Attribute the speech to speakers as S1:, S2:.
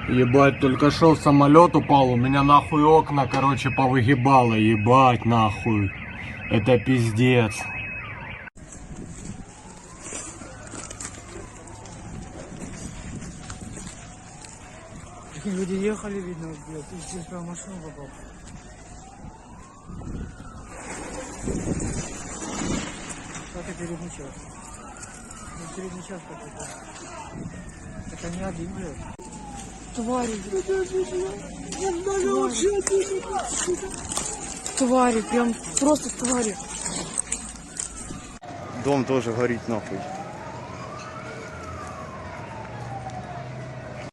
S1: Ебать, только шел самолет упал, у меня нахуй окна, короче, повыгибало, ебать, нахуй. Это пиздец.
S2: Люди ехали, видно, блядь, и здесь прям в машину попал. Как это передний час? Ну, передний час какой-то. Это не один, блядь. Твари, блядь. Твари, прям просто твари.
S3: Дом тоже горит нахуй.